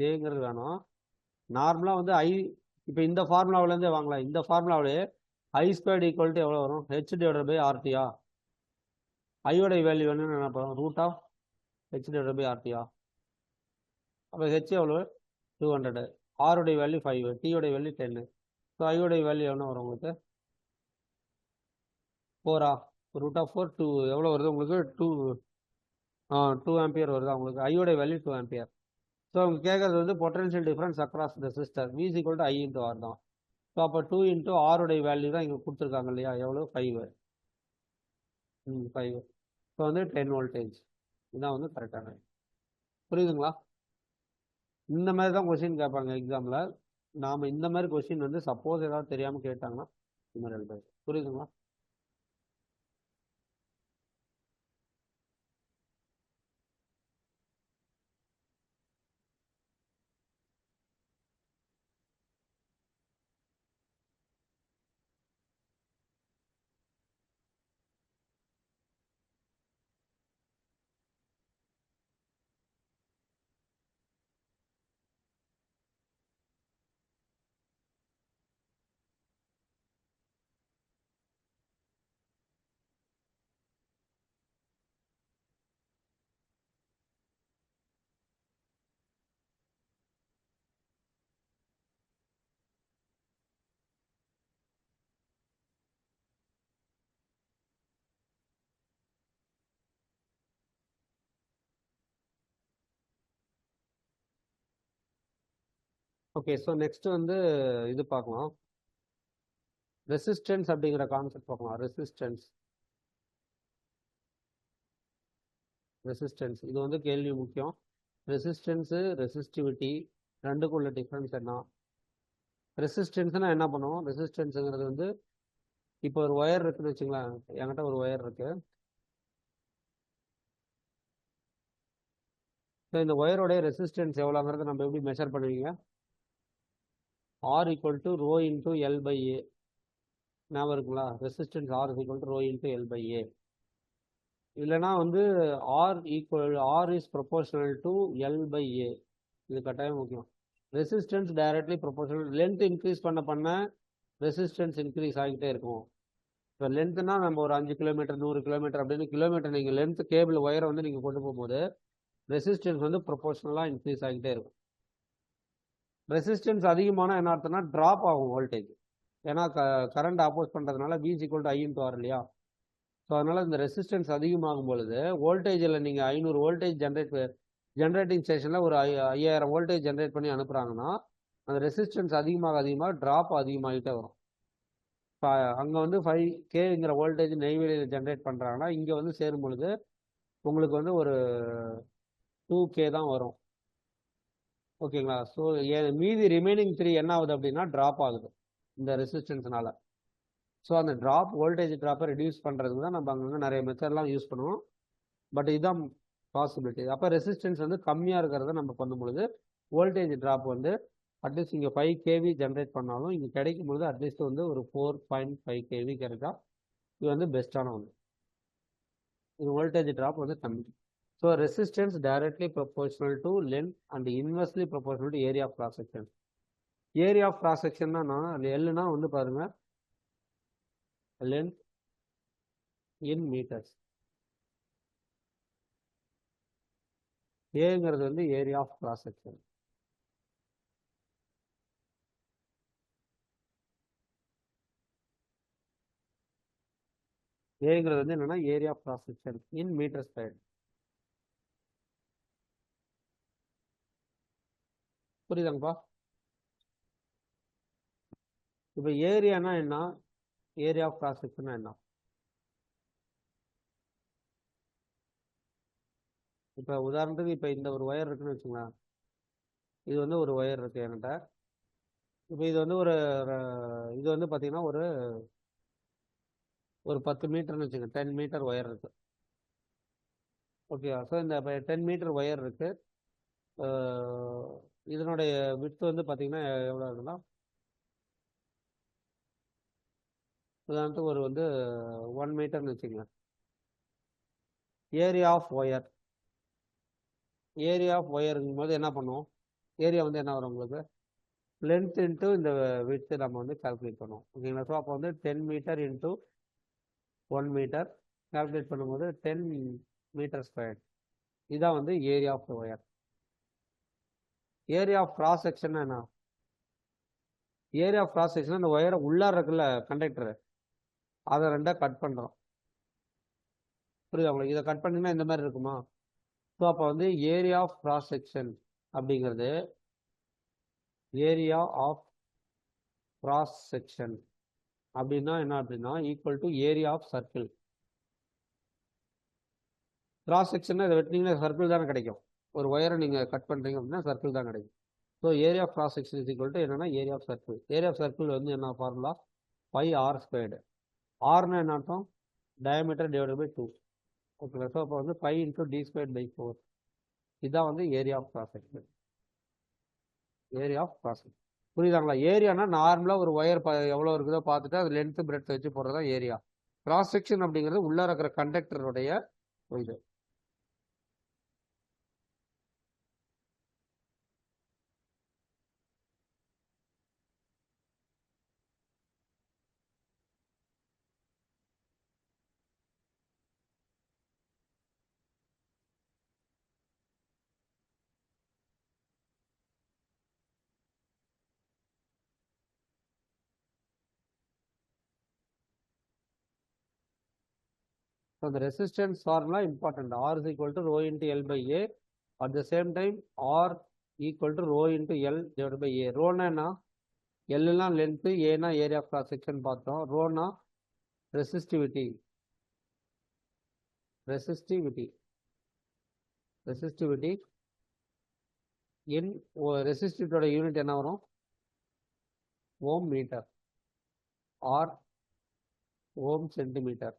ஜேங்கிறது வேணும். நார்மலாக வந்து இப்போ இந்த ஃபார்முலாவிலேருந்தே வாங்கலாம். இந்த ஃபார்முலாவிலே I² ஈக்குவல் டு எவ்வளோ வரும்? H divided by RT. ஐயோடைய வேல்யூ வேணும்னு என்ன பண்ணுறோம்? Root of H divided by RT. அப்போ H எவ்வளோ? 200. ஆருடைய வேல்யூ 5, T-யோடைய வேல்யூ 10. ஸோ ஐயோடைய வேல்யூ எவ்வளோ வரும் உங்களுக்கு? 4. ரூட் ஆஃப் 4 2 எவ்வளோ வருது உங்களுக்கு? 2 ஆம்பியர் வருதா உங்களுக்கு? ஐயோடைய வேல்யூ 2 ஆம்பியர். ஸோ அவங்க கேட்கறது வந்து potential difference across resistor V is equal to I into R தான். ஸோ அப்போ 2 into ஆருடைய வேல்யூ தான் இங்கே கொடுத்துருக்காங்க இல்லையா? எவ்வளோ? 5. 5. ஸோ வந்து 10 voltage. இதுதான் வந்து கரெக்டான. புரியுதுங்களா? இந்த மாதிரி தான் கொஸ்டின் கேட்பாங்க எக்ஸாமில். நாம் இந்த மாதிரி கொஸ்டின் வந்து சப்போஸ் ஏதாவது தெரியாமல் கேட்டாங்கன்னா இந்த மாதிரி எழுதுறது. புரியுதுங்களா? ஓகே, ஸோ நெக்ஸ்ட் வந்து இது பார்க்கலாம். ரெசிஸ்டன்ஸ் அப்படிங்கிற கான்செப்ட் பார்க்கலாம். ரெசிஸ்டன்ஸ் இது வந்து கேள்வி முக்கியம். ரெசிஸ்டன்ஸு ரெசிஸ்டிவிட்டி ரெண்டுக்குள்ள டிஃப்ரென்ஸ் என்ன? ரெசிஸ்டன்ஸ்னால் என்ன பண்ணுவோம்? ரெசிஸ்டன்ஸுங்கிறது வந்து இப்போ ஒரு ஒயர் இருக்குன்னு வச்சுங்களேன். என்கிட்ட ஒரு ஒயர் இருக்கு. ஸோ இந்த ஒயரோடைய ரெசிஸ்டன்ஸ் எவ்வளோங்கிறத நம்ம எப்படி மெஷர் பண்ணுவீங்க? R equal to rho into L by A. ஞாபகம் இருக்குங்களா? Resistance R equal to rho into L by A. இல்லைனா வந்து R is proportional to L by A. இது கட்டாயம் முக்கியம். Resistance directly proportional. Length increase பண்ண ரெசிஸ்டன்ஸ் இன்க்ரீஸ் ஆகிட்டே இருக்கும். இப்போ லென்த்னா நம்ம ஒரு 5 கிலோமீட்டர் 100 கிலோமீட்டர் அப்படின்னு கிலோமீட்டர் நீங்கள் லென்த் கேபிள் ஒயரை வந்து நீங்கள் கொண்டு போகும்போது ரெசிஸ்டன்ஸ் வந்து ப்ரொபோர்ஷனலாக இன்க்ரீஸ் ஆகிட்டே இருக்கும். ரெசிஸ்டன்ஸ் அதிகமான என்ன அர்த்தம்னா ட்ராப் ஆகும் வோல்டேஜ். ஏன்னா கரண்ட் ஆப்போஸ் பண்ணுறதுனால V = I × R இல்லையா? ஸோ அதனால் இந்த ரெசிஸ்டன்ஸ் அதிகமாகும் பொழுது வோல்டேஜில் நீங்கள் 500 வோல்டேஜ் ஜென்ரேட்டிங் ஸ்டேஷனில் ஒரு 5000 வோல்டேஜ் ஜென்ரேட் பண்ணி அனுப்புகிறாங்கன்னா அந்த ரெசிஸ்டன்ஸ் அதிகமாக ட்ராப் அதிகமாகிட்டே வரும். இப்போ அங்கே வந்து 5Kங்கிற வோல்டேஜ் நெய்வேலியில் ஜென்ரேட் பண்ணுறாங்கன்னா இங்கே வந்து சேரும் பொழுது உங்களுக்கு வந்து ஒரு 2K தான் வரும். ஓகேங்களா? ஸோ மீதி ரிமைனிங் 3 என்ன ஆகுது அப்படின்னா ட்ராப் ஆகுது இந்த ரெசிஸ்டன்ஸ்னால. ஸோ அந்த வோல்டேஜ் ட்ராப்பை ரெடியூஸ் பண்ணுறதுக்கு தான் நம்ம அங்கங்கே நிறைய மெத்தட்லாம் யூஸ் பண்ணுவோம். பட் இதுதான் பாசிபிலிட்டி. அப்போ ரெசிஸ்டன்ஸ் வந்து கம்மியாக இருக்கிறத நம்ம பண்ணும்பொழுது வோல்டேஜ் ட்ராப் வந்து அட்லீஸ்ட் இங்கே 5 kV ஜென்ரேட் பண்ணாலும் இங்கே கிடைக்கும் பொழுது அட்லீஸ்ட் வந்து ஒரு 4.5 kV கிடைச்சா இது வந்து பெஸ்ட்டான ஒன்று. இது வோல்டேஜ் ட்ராப் வந்து கம்மி. So resistance directly proportional to length and inversely proportional to area of cross section. Area of cross செக்ஷன்னா எல்லுனா வந்து பாருங்க லென்த் இன் மீட்டர்ஸ். ஏங்கிறது வந்து ஏரியா ஆஃப் கிராஸ் செக்ஷன். ஏங்கிறது வந்து என்னன்னா area of cross section in metre square. புரியுதாங்கப்பா? இப்போ ஏரியானா என்ன? ஏரியா ஆஃப் கிராஸ் செக்ஷன்னா என்ன? இப்போ உதாரணத்துக்கு இப்போ இந்த ஒரு ஒயர் இருக்குன்னு வச்சுங்களேன். இது வந்து ஒரு ஒயர் இருக்கு என்கிட்ட. இப்போ இது வந்து இது வந்து பார்த்தீங்கன்னா ஒரு 10 மீட்டர்னு வச்சுங்க. 10 மீட்டர் ஒயர் இருக்கு. ஓகேவா? ஸோ இந்த 10 மீட்டர் ஒயர் இருக்கு. இதனுடைய விட்த் வந்து பார்த்தீங்கன்னா எவ்வளோ இருக்குன்னா உதாரணத்துக்கு வந்து 1 மீட்டர்னு வச்சுக்கங்க. ஏரியா ஆஃப் ஒயருங்கும் போது என்ன பண்ணுவோம்? ஏரியா வந்து என்ன வரும் உங்களுக்கு? லென்த் இன்ட்டு இந்த விட்த் நம்ம வந்து கால்குலேட் பண்ணுவோம். ஓகேங்களா? ஸோ அப்போ வந்து 10 மீட்டர் இன்ட்டு 1 மீட்டர் கால்குலேட் பண்ணும்போது 10 மீட்டர் ஸ்கொயர். இதுதான் வந்து area of wire. Area of cross section என்ன? ஏரியா ஆஃப் கிராஸ் செக்ஷன் அந்த ஒயரை உள்ளார இருக்குல்ல கண்டக்டர், அதை ரெண்டாக கட் பண்ணுறோம். புரியுதா உங்களுக்கு? இதை கட் பண்ணிங்கன்னா இந்த மாதிரி இருக்குமா? ஸோ அப்போ வந்து ஏரியா ஆஃப் கிராஸ் செக்ஷன் அப்படிங்கிறது ஏரியா ஆஃப் கிராஸ் செக்ஷன் அப்படின்னா என்ன அப்படின்னா equal to area of circle. Cross section இதை வெட்டினீங்கன்னா சர்க்கிள் தானே கிடைக்கும். ஒரு ஒயரை நீங்கள் கட் பண்ணுறீங்க அப்படின்னா சர்க்கிள் தான் கிடைக்கும். So area of cross section is equal to என்னன்னா area of circle. Area of circle வந்து என்ன ஃபார்முலா? πr². ஆர்னா என்ன அர்த்தம்? Diameter divided by 2. ஓகேங்களா? ஸோ அப்போ வந்து 5 × d²/4. இதுதான் வந்து area of cross section. Area of cross section புரியுதாங்களா? ஏரியானா நார்மலாக ஒரு ஒயர் எவ்வளோ இருக்குதோ பார்த்துட்டு அது லென்த்து பிரெட் வச்சு போடுறது தான் ஏரியா. கிராஸ் செக்ஷன் அப்படிங்கிறது உள்ளே இருக்கிற கண்டக்டருடைய இது. So the resistance formula important. R is equal to rho into L by A. At the same time, R equal to rho into L divided by A. Rho na L na length, A na area of cross section பார்த்தோம். Rho na resistivity. இன் ரெசிஸ்டிவிட்டியோட unit என்ன வரும்? ஓம் metre R ஓம் centimetre.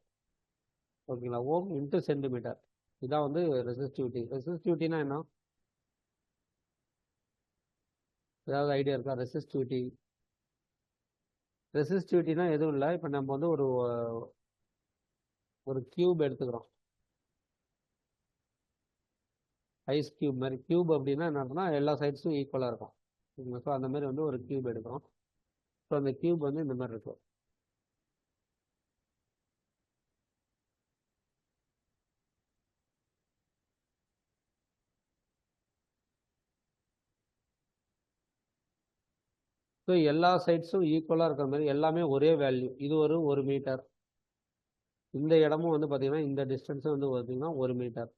ஓகேங்களா? ஓம் into centimetre. இதான் வந்து resistivity. ரெசிஸ்டிவிட்டினா என்ன? ஏதாவது idea இருக்கா? Resistivity ரெசிஸ்டிவிட்டினா எதுவும் இல்லை. இப்போ நம்ம வந்து ஒரு கியூப் எடுத்துக்கிறோம். ஐஸ் கியூப் மாதிரி. கியூப் அப்படின்னா என்ன அர்த்தம்னா எல்லா சைட்ஸும் ஈக்குவலாக இருக்கும். ஸோ அந்த மாதிரி வந்து ஒரு கியூப் எடுக்கிறோம். ஸோ அந்த கியூப் வந்து இந்த மாதிரி இருக்கும். ஸோ எல்லா சைட்ஸும் ஈக்குவலாக இருக்கிற மாதிரி எல்லாமே ஒரே வேல்யூ. இது ஒரு மீட்டர். இந்த இடமும் வந்து பார்த்தீங்கன்னா இந்த டிஸ்டன்ஸும் வந்து பார்த்தீங்கன்னா 1 மீட்டர்.